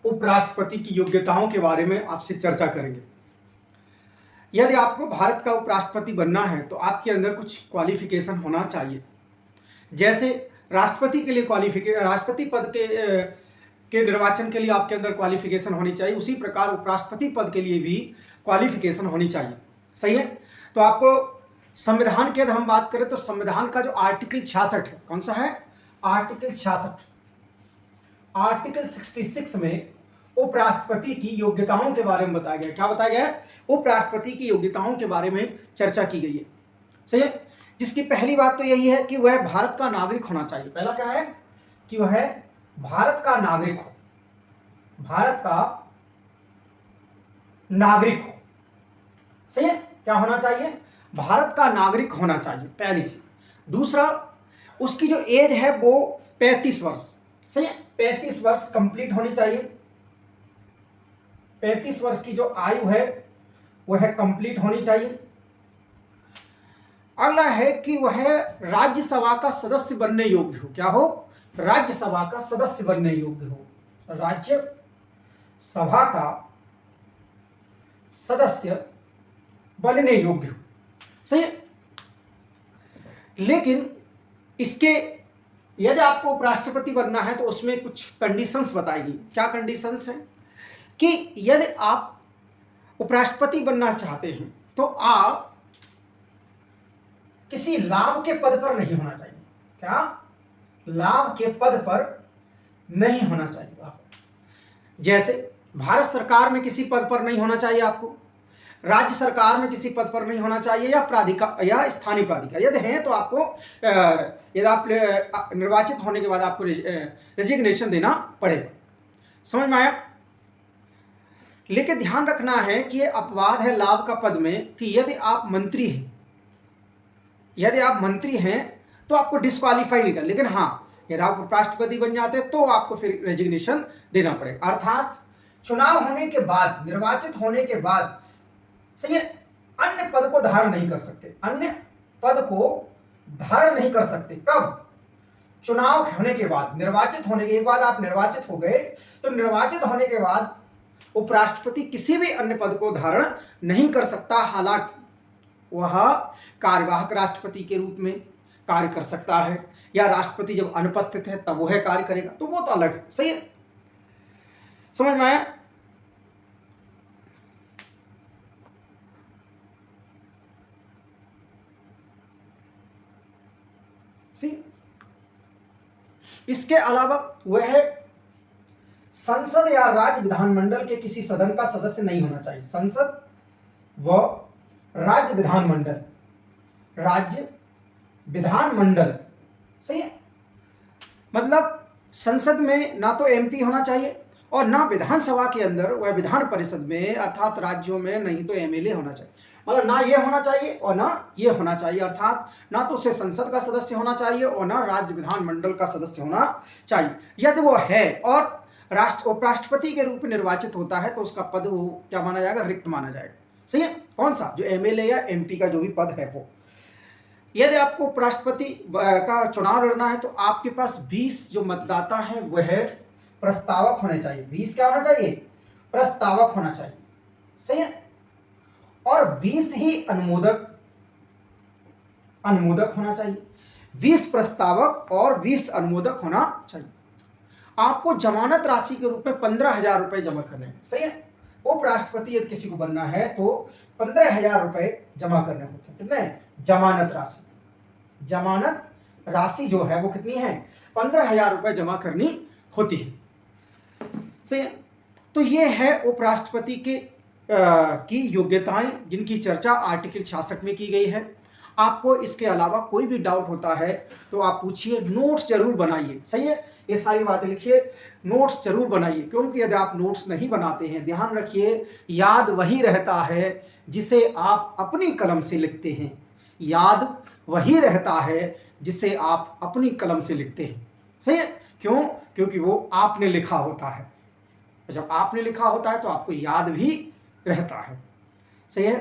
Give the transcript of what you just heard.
उपराष्ट्रपति की योग्यताओं के बारे में आपसे चर्चा करेंगे। यदि आपको भारत का उपराष्ट्रपति बनना है तो आपके अंदर कुछ क्वालिफिकेशन होना चाहिए। जैसे राष्ट्रपति के लिए राष्ट्रपति पद के निर्वाचन के लिए आपके अंदर क्वालिफिकेशन होनी चाहिए, उसी प्रकार उपराष्ट्रपति पद के लिए भी क्वालिफिकेशन होनी चाहिए। सही है। तो आपको संविधान की यदि हम बात करें तो संविधान का जो आर्टिकल 66 है, कौन सा है? आर्टिकल 66, आर्टिकल 66 में उपराष्ट्रपति की योग्यताओं के बारे में बताया गया। क्या बताया गया है? उपराष्ट्रपति की योग्यताओं के बारे में चर्चा की गई है। सही है। जिसकी पहली बात तो यही है कि वह भारत का नागरिक होना चाहिए। पहला क्या है? कि वह भारत का नागरिक हो, भारत का नागरिक हो। सही है। क्या होना चाहिए? भारत का नागरिक होना चाहिए, पहली चीज। दूसरा, उसकी जो एज है वो 35 वर्ष। सही है। 35 वर्ष कंप्लीट होनी चाहिए। 35 वर्ष की जो आयु है वह कंप्लीट होनी चाहिए। अगला है कि वह राज्यसभा का सदस्य बनने योग्य हो। क्या हो? राज्यसभा का सदस्य बनने योग्य हो, राज्यसभा का सदस्य बनने योग्य हो। सही है। लेकिन इसके यदि आपको उपराष्ट्रपति बनना है तो उसमें कुछ कंडीशंस बताएगी। क्या कंडीशंस हैं? कि यदि आप उपराष्ट्रपति बनना चाहते हैं तो आप किसी लाभ के पद पर नहीं होना चाहिए। क्या? लाभ के पद पर नहीं होना चाहिए आपको। जैसे भारत सरकार में किसी पद पर नहीं होना चाहिए आपको, राज्य सरकार में किसी पद पर नहीं होना चाहिए, या प्राधिकार या स्थानीय प्राधिकार। यदि हैं तो आपको यदि आप निर्वाचित होने के बाद आपको रेजिग्नेशन देना पड़ेगा। समझ में आया? लेकिन ध्यान रखना है कि ये अपवाद है लाभ का पद में कि यदि आप मंत्री हैं, यदि आप मंत्री हैं तो आपको डिस्क्वालीफाई नहीं कर। लेकिन हाँ, यदि आप उपराष्ट्रपति बन जाते हैं तो आपको फिर रेजिग्नेशन देना पड़ेगा। अर्थात चुनाव होने के बाद, निर्वाचित होने के बाद, सही है, अन्य पद को धारण नहीं कर सकते। अन्य पद को धारण नहीं कर सकते। कब? चुनाव होने के बाद, निर्वाचित होने के बाद। आप निर्वाचित हो गए तो निर्वाचित होने के बाद उपराष्ट्रपति किसी भी अन्य पद को धारण नहीं कर सकता। हालांकि वह कार्यवाहक राष्ट्रपति के रूप में कार्य कर सकता है, या राष्ट्रपति जब अनुपस्थित है तब वह कार्य करेगा, तो वो तो अलग है। सही है। समझ में आया? इसके अलावा वह संसद या राज्य विधानमंडल के किसी सदन का सदस्य नहीं होना चाहिए। संसद व राज्य विधानमंडल, राज्य विधानमंडल, सही है। मतलब संसद में ना तो एमपी होना चाहिए और ना विधानसभा के अंदर वह विधान परिषद में अर्थात राज्यों में नहीं तो एमएलए होना चाहिए। मतलब ना ये होना चाहिए और ना ये होना चाहिए। अर्थात ना तो उसे संसद का सदस्य होना चाहिए और ना राज्य विधानमंडल का सदस्य होना चाहिए। यदि वो है और उपराष्ट्रपति के रूप में निर्वाचित होता है तो उसका पद वो क्या माना जाएगा? रिक्त माना जाएगा। सही है। कौन सा? जो एमएलए या एमपी का जो भी पद है वो। यदि आपको उपराष्ट्रपति का चुनाव लड़ना है तो आपके पास 20 जो मतदाता हैं वह प्रस्तावक होने चाहिए। 20 क्या होना चाहिए? प्रस्तावक होना चाहिए। सही है। और 20 ही अनुमोदक होना चाहिए। 20 प्रस्तावक और 20 अनुमोदक होना चाहिए। आपको जमानत राशि के रूप में 15,000 रुपए जमा करने हैं। सही है। उपराष्ट्रपति यदि किसी को बनना है तो 15,000 रुपए जमा करने होते हैं। कितने? जमानत राशि। जमानत राशि जो है वो कितनी है? 15,000 रुपए जमा करनी होती है। सही है। तो ये है उपराष्ट्रपति के की योग्यताएं जिनकी चर्चा आर्टिकल 66 में की गई है। आपको इसके अलावा कोई भी डाउट होता है तो आप पूछिए, नोट्स जरूर बनाइए। सही है। ये सारी बातें लिखिए, नोट्स जरूर बनाइए, क्योंकि यदि आप नोट्स नहीं बनाते हैं, ध्यान रखिए, याद वही रहता है जिसे आप अपनी कलम से लिखते हैं। याद वही रहता है जिसे आप अपनी कलम से लिखते हैं। सही है। क्यों? क्योंकि वो आपने लिखा होता है। जब आपने लिखा होता है तो आपको याद भी रहता है। सही है।